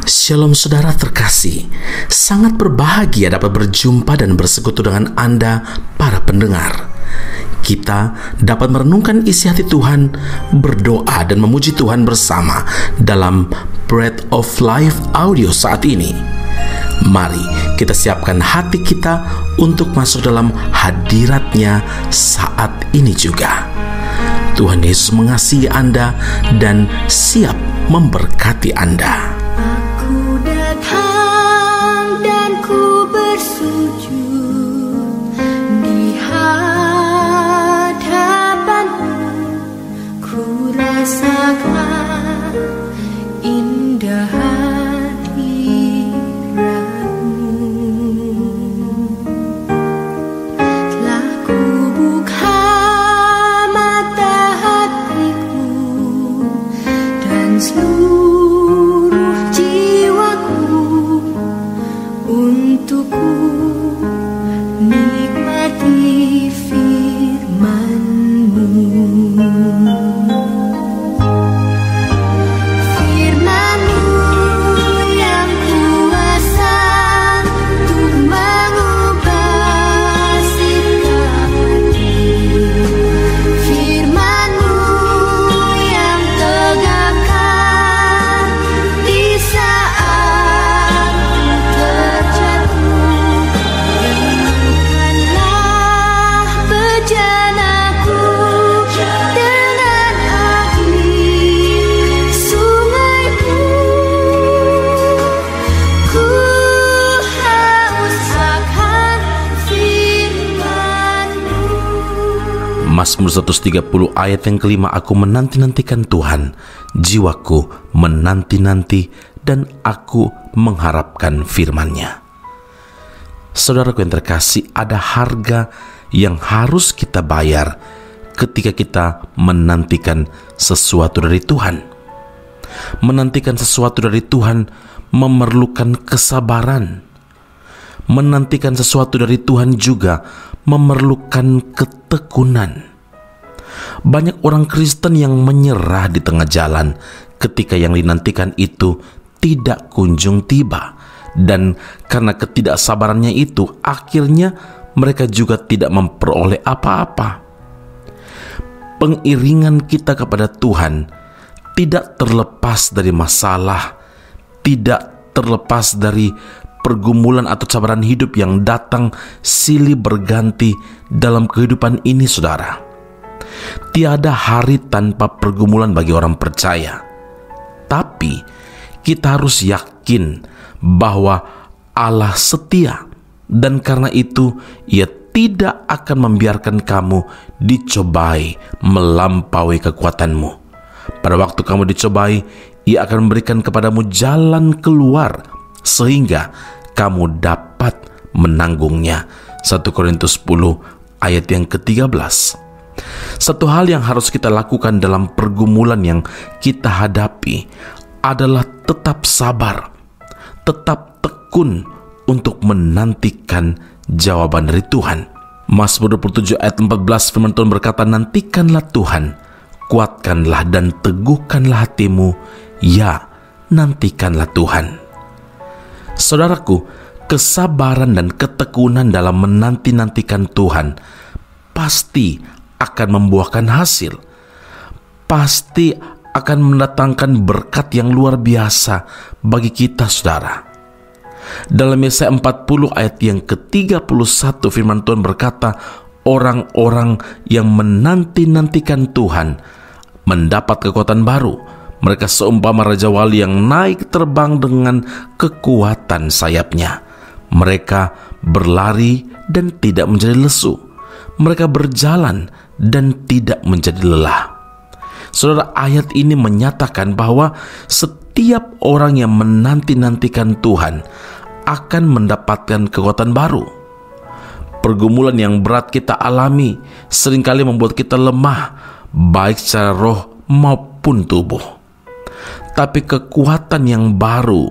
Shalom saudara terkasih, sangat berbahagia dapat berjumpa dan bersekutu dengan Anda para pendengar. Kita dapat merenungkan isi hati Tuhan, berdoa dan memuji Tuhan bersama dalam Bread of Life audio saat ini. Mari kita siapkan hati kita untuk masuk dalam hadirat-Nya saat ini juga. Tuhan Yesus mengasihi Anda dan siap memberkati Anda. Aku datang dan ku bersujud di hadapan-Mu, ku rasakan indah hadirat-Mu. Telah ku buka mata hatiku dan seluruh untuk ku nikmati firman-Mu. Firman-Mu yang kuasa untuk mengubah sikap hati. Firman-Mu yang tegakkan di saat Mazmur 130 ayat yang kelima, aku menanti-nantikan Tuhan, jiwaku menanti-nanti dan aku mengharapkan firman-Nya. Saudaraku yang terkasih, ada harga yang harus kita bayar ketika kita menantikan sesuatu dari Tuhan. Menantikan sesuatu dari Tuhan memerlukan kesabaran. Menantikan sesuatu dari Tuhan juga memerlukan ketekunan. Banyak orang Kristen yang menyerah di tengah jalan ketika yang dinantikan itu tidak kunjung tiba, dan karena ketidaksabarannya itu akhirnya mereka juga tidak memperoleh apa-apa. Pengiringan kita kepada Tuhan tidak terlepas dari masalah, tidak terlepas dari pergumulan atau cabaran hidup yang datang silih berganti dalam kehidupan ini, saudara. Tiada hari tanpa pergumulan bagi orang percaya. Tapi kita harus yakin bahwa Allah setia, dan karena itu Ia tidak akan membiarkan kamu dicobai melampaui kekuatanmu. Pada waktu kamu dicobai, Ia akan memberikan kepadamu jalan keluar sehingga kamu dapat menanggungnya. 1 Korintus 10 ayat yang ke-13. Satu hal yang harus kita lakukan dalam pergumulan yang kita hadapi adalah tetap sabar, tetap tekun untuk menantikan jawaban dari Tuhan. Mazmur 27 ayat 14 firman Tuhan berkata, nantikanlah Tuhan, kuatkanlah dan teguhkanlah hatimu, ya nantikanlah Tuhan. Saudaraku, kesabaran dan ketekunan dalam menanti-nantikan Tuhan pasti akan membuahkan hasil. Pasti akan mendatangkan berkat yang luar biasa bagi kita, saudara. Dalam Yesaya 40 ayat yang ke-31 firman Tuhan berkata, orang-orang yang menanti-nantikan Tuhan mendapat kekuatan baru. Mereka seumpama Raja Wali yang naik terbang dengan kekuatan sayapnya. Mereka berlari dan tidak menjadi lesu. Mereka berjalan dan tidak menjadi lelah. Saudara, ayat ini menyatakan bahwa setiap orang yang menanti-nantikan Tuhan akan mendapatkan kekuatan baru. Pergumulan yang berat kita alami seringkali membuat kita lemah, baik secara roh maupun tubuh. Tapi kekuatan yang baru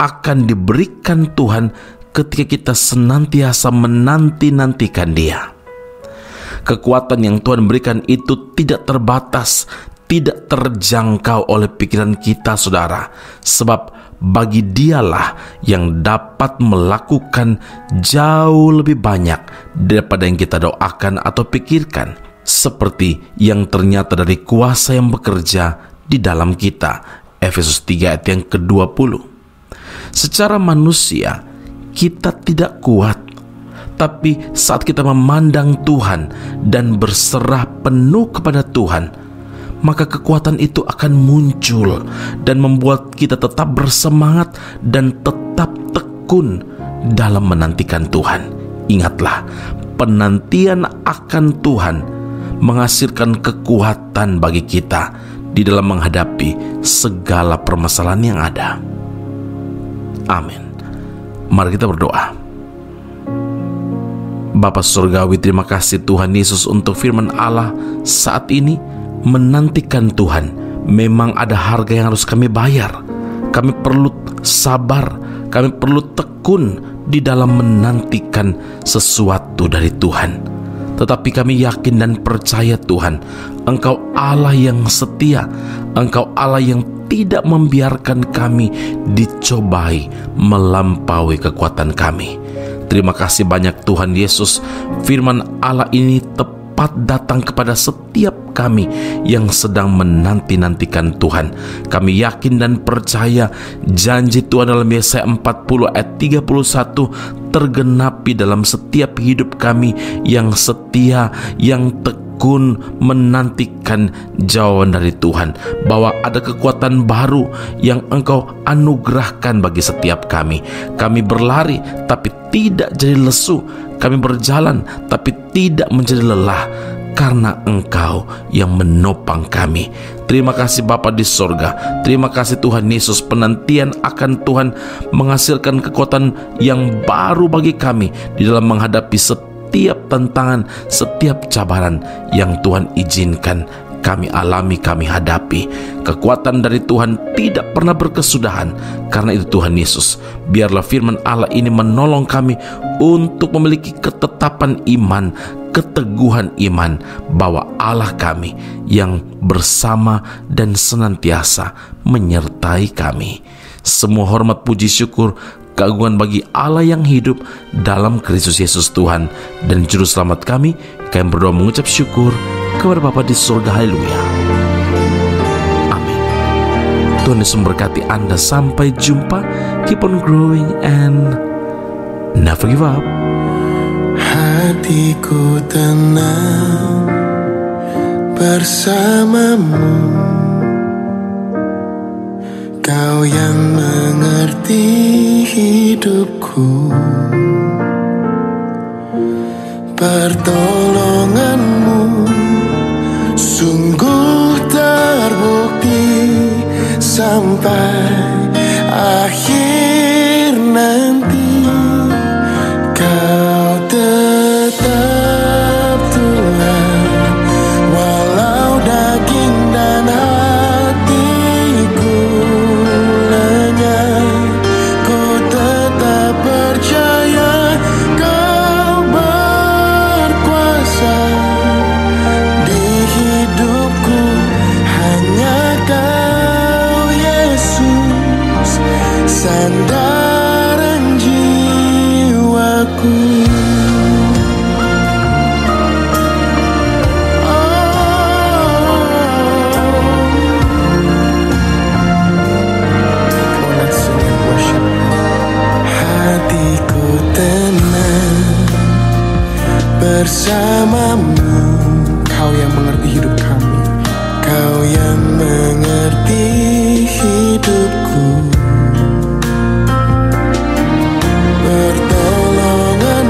akan diberikan Tuhan ketika kita senantiasa menanti-nantikan Dia. Kekuatan yang Tuhan berikan itu tidak terbatas, tidak terjangkau oleh pikiran kita, saudara, sebab bagi Dialah yang dapat melakukan jauh lebih banyak daripada yang kita doakan atau pikirkan, seperti yang ternyata dari kuasa yang bekerja di dalam kita. Efesus 3 ayat yang ke-20. Secara manusia kita tidak kuat, tapi saat kita memandang Tuhan dan berserah penuh kepada Tuhan, maka kekuatan itu akan muncul dan membuat kita tetap bersemangat dan tetap tekun dalam menantikan Tuhan. Ingatlah, penantian akan Tuhan menghasilkan kekuatan bagi kita di dalam menghadapi segala permasalahan yang ada. Amin. Mari kita berdoa. Bapa Surgawi, terima kasih Tuhan Yesus untuk firman Allah saat ini. Menantikan Tuhan memang ada harga yang harus kami bayar. Kami perlu sabar, kami perlu tekun di dalam menantikan sesuatu dari Tuhan. Tetapi kami yakin dan percaya Tuhan, Engkau Allah yang setia, Engkau Allah yang tidak membiarkan kami dicobai melampaui kekuatan kami. Terima kasih banyak Tuhan Yesus. Firman Allah ini tepat datang kepada setiap kami yang sedang menanti-nantikan Tuhan. Kami yakin dan percaya janji Tuhan dalam Yesaya 40 ayat 31 tergenapi dalam setiap hidup kami yang setia, yang tekun menantikan jawaban dari Tuhan, bahwa ada kekuatan baru yang Engkau anugerahkan bagi setiap kami. Kami berlari tapi tidak jadi lesu, kami berjalan tapi tidak menjadi lelah, karena Engkau yang menopang kami. Terima kasih Bapa di sorga. Terima kasih Tuhan Yesus, penantian akan Tuhan menghasilkan kekuatan yang baru bagi kami di dalam menghadapi setiap tantangan, setiap cabaran yang Tuhan izinkan kami alami, kami hadapi. Kekuatan dari Tuhan tidak pernah berkesudahan. Karena itu Tuhan Yesus, biarlah firman Allah ini menolong kami untuk memiliki ketetapan iman, keteguhan iman, bahwa Allah kami yang bersama dan senantiasa menyertai kami. Semua hormat, puji, syukur, keagungan bagi Allah yang hidup dalam Kristus Yesus Tuhan dan Juru Selamat kami. Kami berdoa mengucap syukur kepada Bapa di surga. Haleluya. Amin. Tuhan Yesus memberkati Anda. Sampai jumpa. Keep on growing and never give up. Hatiku tenang bersamamu, Kau yang mengerti hidupku. Pertolonganmu sungguh terbukti sampai akhir nanti. Kau tetap Tuhan, walau daging dan hatiku lenyap. Ku tetap percaya Kau berkuasa di hidupku. Hanya Kau Yesus, sandaran jiwaku. Hatiku tenang bersamamu, Kau yang mengerti hidup kami, Kau yang mengerti hidupku. Pertolongan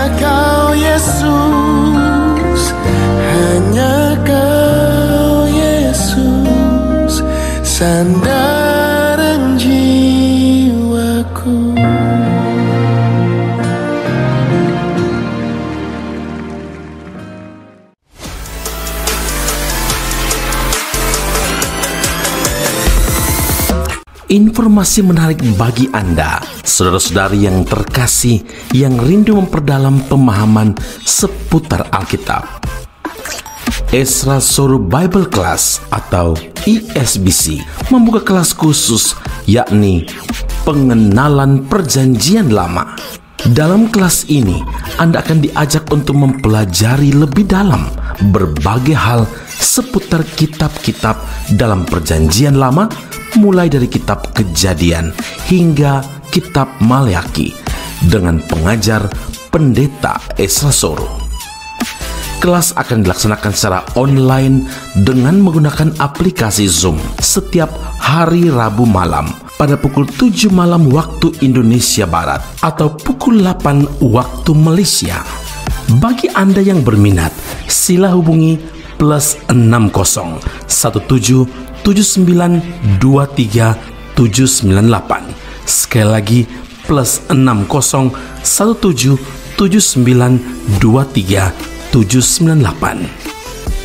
hanya Kau Yesus, hanya Kau Yesus, sandaran jiwaku. Informasi menarik bagi Anda, saudara-saudari yang terkasih, yang rindu memperdalam pemahaman seputar Alkitab. Ezra Soru Bible Class atau ESBC membuka kelas khusus, yakni pengenalan Perjanjian Lama. Dalam kelas ini, Anda akan diajak untuk mempelajari lebih dalam berbagai hal seputar kitab-kitab dalam Perjanjian Lama, mulai dari kitab Kejadian hingga kitab Maleakhi dengan pengajar Pendeta Ezra Soru. Kelas akan dilaksanakan secara online dengan menggunakan aplikasi Zoom setiap hari Rabu malam pada pukul 7 malam waktu Indonesia Barat atau pukul 8 waktu Malaysia. Bagi Anda yang berminat, sila hubungi +60 17 7923 798. Sekali lagi +60 17 7923 798.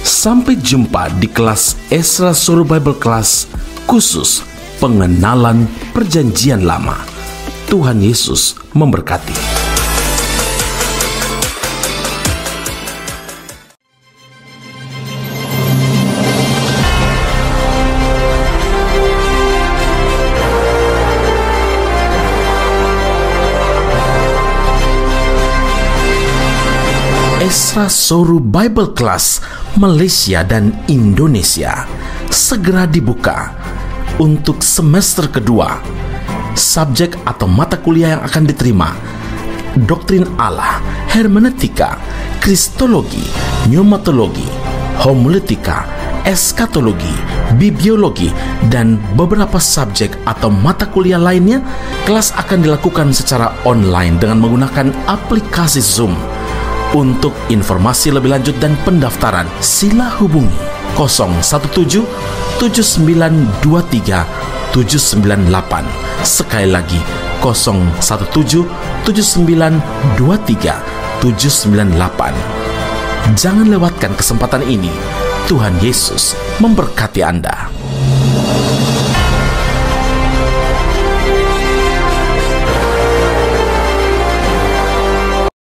Sampai jumpa di kelas Ezra Soru Bible Class khusus pengenalan Perjanjian Lama. Tuhan Yesus memberkati. Ezra Soru Bible Class Malaysia dan Indonesia segera dibuka untuk semester kedua. Subjek atau mata kuliah yang akan diterima: Doktrin Allah, Hermeneutika, Kristologi, Pneumatologi, Homiletika, Eskatologi, Bibliologi, dan beberapa subjek atau mata kuliah lainnya. Kelas akan dilakukan secara online dengan menggunakan aplikasi Zoom. Untuk informasi lebih lanjut dan pendaftaran, sila hubungi 017 7923 798. Sekali lagi 017 7923 798. Jangan lewatkan kesempatan ini. Tuhan Yesus memberkati Anda.